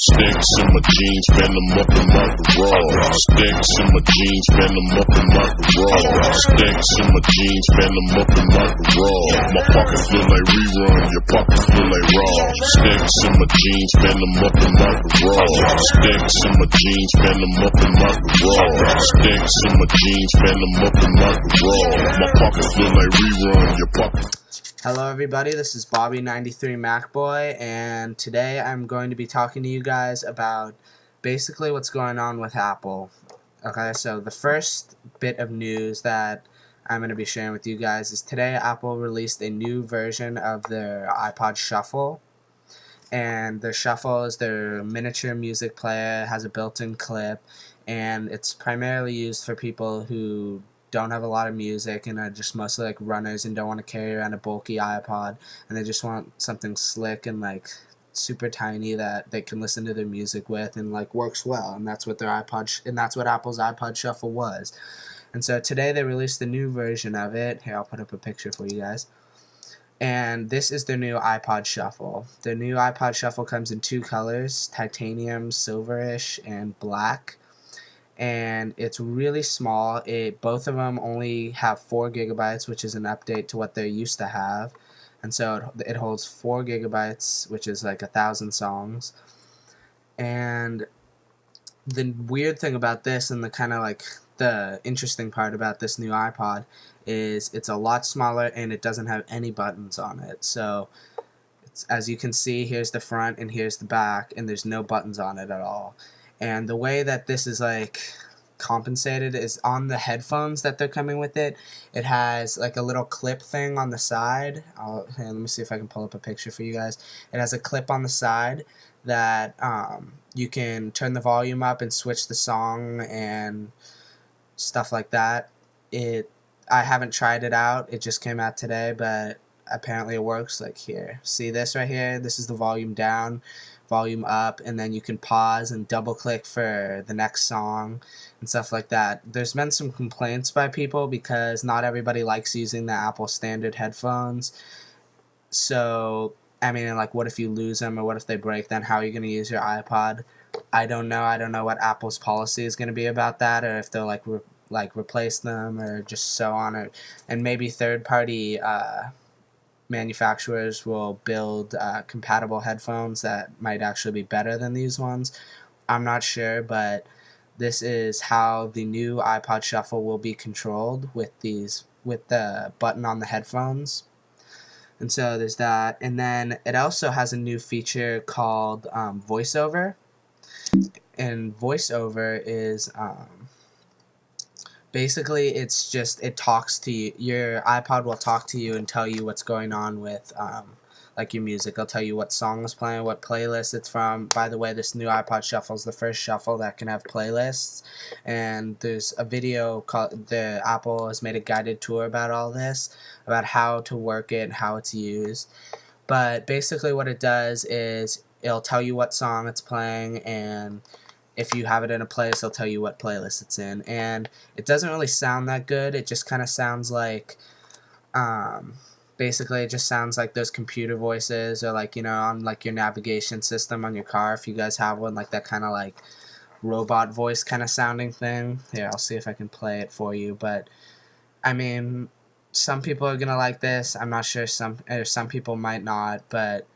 Sticks in my jeans, bend them up in my garage. Sticks in my jeans, bend them up in my garage. Sticks in my jeans, bend them up in my garage. My pockets feel like rerun, your pockets feel like raw. Sticks in my jeans, bend them up in my garage. Sticks in my jeans, bend them up in my garage. Sticks in my jeans, bend them up in my garage. My pockets feel like rerun, your pockets. Hello everybody, this is Bobby93 MacBoy, and today I'm going to be talking to you guys about basically what's going on with Apple. Okay, so the first bit of news that I'm going to be sharing with you guys is today Apple released a new version of their iPod Shuffle. And their Shuffle is their miniature music player, has a built-in clip, and it's primarily used for people who don't have a lot of music and are just mostly like runners and don't want to carry around a bulky iPod, and they just want something slick and like super tiny that they can listen to their music with and like works well. And that's what their that's what Apple's iPod Shuffle was. And so today they released the new version of it. Here, I'll put up a picture for you guys. And this is their new iPod Shuffle. The new iPod Shuffle comes in two colors: titanium, silverish, and black. And it's really small. Both of them only have 4 gigabytes, which is an update to what they used to have. And so it holds 4 gigabytes, which is like 1,000 songs. And the weird thing about this, and the kind of like the interesting part about this new iPod, is it's a lot smaller and it doesn't have any buttons on it. So as you can see, here's the front and here's the back, and there's no buttons on it at all. And the way that this is like compensated is on the headphones that they're coming with it. It has like a little clip thing on the side. Here, let me see if I can pull up a picture for you guys. It has a clip on the side that you can turn the volume up and switch the song and stuff like that. I haven't tried it out. It just came out today, but apparently it works. Like here, see this right here? This is the volume down, volume up, and then you can pause and double click for the next song and stuff like that. There's been some complaints by people because not everybody likes using the Apple standard headphones. So I mean, like, what if you lose them, or what if they break? Then how are you going to use your iPod? I don't know what Apple's policy is going to be about that, or if they'll replace them or just so on, and maybe third-party manufacturers will build compatible headphones that might actually be better than these ones. I'm not sure, but this is how the new iPod Shuffle will be controlled with the button on the headphones. And so there's that, and then it also has a new feature called VoiceOver. And VoiceOver is basically, it's just, it talks to you. Your iPod will talk to you and tell you what's going on with like your music. It'll tell you what song is playing, what playlist it's from. By the way, this new iPod Shuffle is the first shuffle that can have playlists, and there's a video called, the Apple has made a guided tour about all this, about how to work it and how it's used. But basically what it does is it'll tell you what song it's playing, and if you have it in a playlist, it'll tell you what playlist it's in. And it doesn't really sound that good. It just kind of sounds like, basically it just sounds like those computer voices, or like, you know, on like your navigation system on your car, if you guys have one, like that kind of like robot voice kind of sounding thing. Here, I'll see if I can play it for you. But I mean, some people are gonna like this. I'm not sure, some people might not, but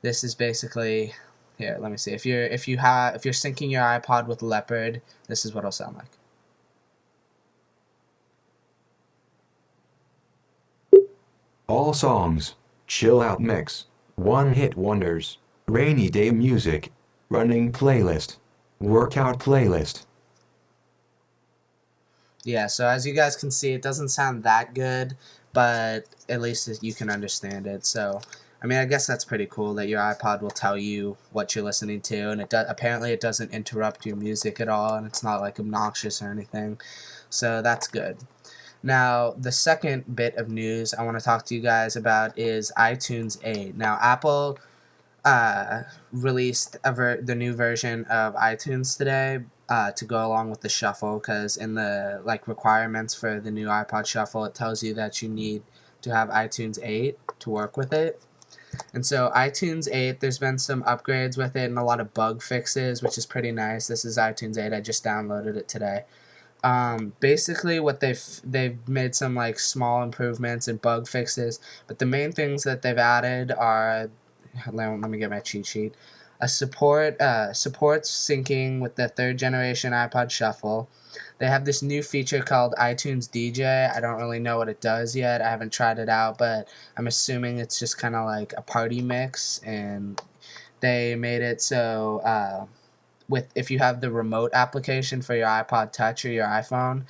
this is basically, here, let me see. If you're syncing your iPod with Leopard, this is what it'll sound like. All songs, chill out mix, one hit wonders, rainy day music, running playlist, workout playlist. Yeah, so as you guys can see, it doesn't sound that good, but at least you can understand it. So I mean, I guess that's pretty cool that your iPod will tell you what you're listening to, and apparently it doesn't interrupt your music at all, and it's not like obnoxious or anything. So that's good. Now, the second bit of news I want to talk to you guys about is iTunes 8. Now, Apple released the new version of iTunes today to go along with the Shuffle, because in the requirements for the new iPod Shuffle, it tells you that you need to have iTunes 8 to work with it. And so iTunes 8, there's been some upgrades with it and a lot of bug fixes, which is pretty nice. This is iTunes 8. I just downloaded it today. Basically what they've made some like small improvements and bug fixes, but the main things that they've added are, let me get my cheat sheet. Supports syncing with the 3rd generation iPod Shuffle. They have this new feature called iTunes DJ. I don't really know what it does yet. I haven't tried it out, but I'm assuming it's just kind of like a party mix, and they made it so if you have the remote application for your iPod Touch or your iPhone,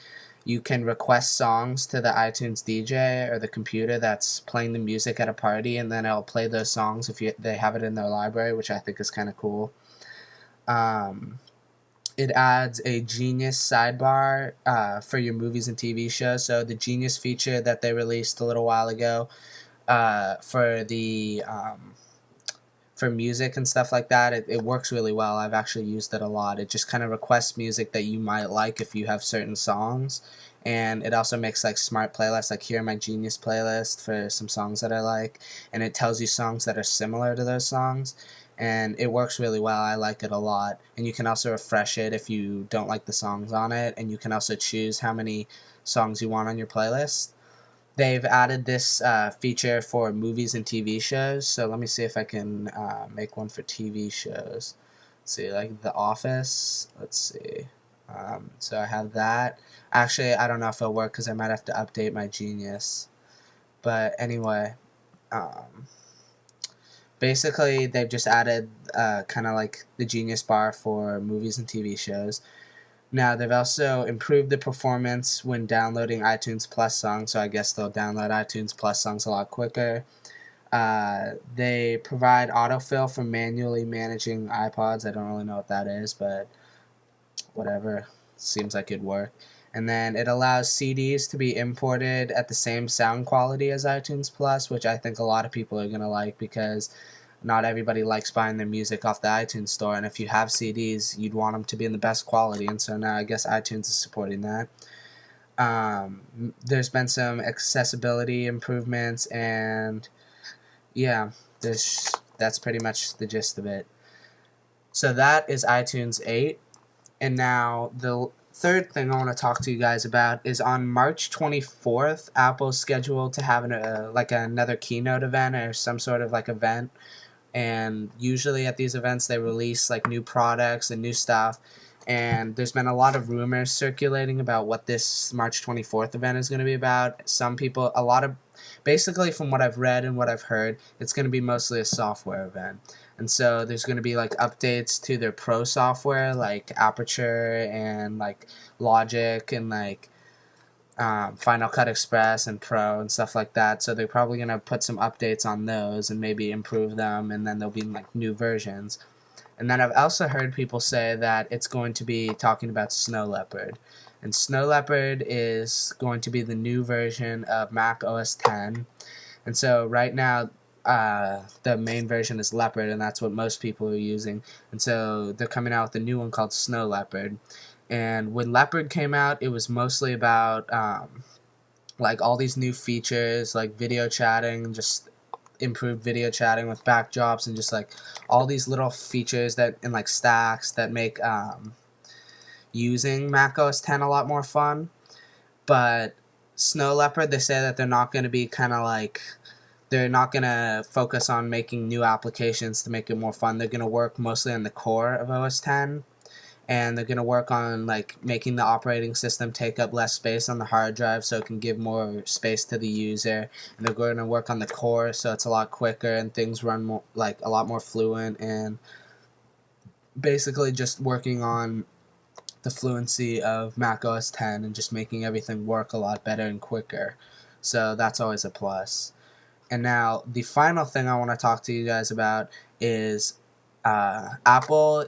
you can request songs to the iTunes DJ or the computer that's playing the music at a party, and then it'll play those songs if they have it in their library, which I think is kind of cool. It adds a Genius sidebar for your movies and TV shows. So the Genius feature that they released a little while ago for the for music and stuff like that, it works really well. I've actually used it a lot. It just kind of requests music that you might like if you have certain songs, and it also makes like smart playlists, like here are my Genius playlist for some songs that I like, and it tells you songs that are similar to those songs, and it works really well. I like it a lot. And you can also refresh it if you don't like the songs on it, and you can also choose how many songs you want on your playlist. They've added this feature for movies and TV shows, so let me see if I can make one for TV shows. Let's see, like The Office. Let's see. So I have that. Actually, I don't know if it'll work because I might have to update my Genius. But anyway, basically they've just added kind of like the Genius bar for movies and TV shows. Now, they've also improved the performance when downloading iTunes Plus songs, so I guess they'll download iTunes Plus songs a lot quicker. They provide autofill for manually managing iPods. I don't really know what that is, but whatever. Seems like it'd work. And then it allows CDs to be imported at the same sound quality as iTunes Plus, which I think a lot of people are going to like because not everybody likes buying their music off the iTunes store, and if you have CDs, you'd want them to be in the best quality, and so now I guess iTunes is supporting that. There's been some accessibility improvements, and yeah, that's pretty much the gist of it. So that is iTunes 8, and now the third thing I want to talk to you guys about is on March 24th, Apple's scheduled to have another Keynote event or some sort of like event. And usually at these events they release like new products and new stuff, and there's been a lot of rumors circulating about what this March 24th event is going to be about. Basically from what I've read and what I've heard, it's going to be mostly a software event, and so there's going to be like updates to their pro software like Aperture and like Logic and like Final Cut Express and Pro and stuff like that. So they're probably going to put some updates on those and maybe improve them, and then there'll be like new versions. And then I've also heard people say that it's going to be talking about Snow Leopard. And Snow Leopard is going to be the new version of Mac OS X. And so right now the main version is Leopard, and that's what most people are using. And so they're coming out with a new one called Snow Leopard. And when Leopard came out, it was mostly about like all these new features like video chatting, just improved video chatting with backdrops, and just like all these little features that and like stacks that make using Mac OS X a lot more fun. But Snow Leopard, they say that they're not going to be they're not going to focus on making new applications to make it more fun. They're going to work mostly on the core of OS X. And they're going to work on like making the operating system take up less space on the hard drive so it can give more space to the user. And they're going to work on the core so it's a lot quicker and things run more, like a lot more fluent, and basically just working on the fluency of Mac OS X and just making everything work a lot better and quicker. So that's always a plus. And now the final thing I want to talk to you guys about is Apple.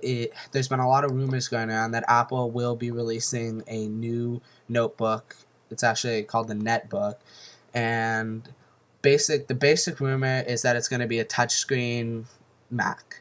There's been a lot of rumors going on that Apple will be releasing a new notebook. It's actually called the Netbook, and the basic rumor is that it's going to be a touchscreen Mac.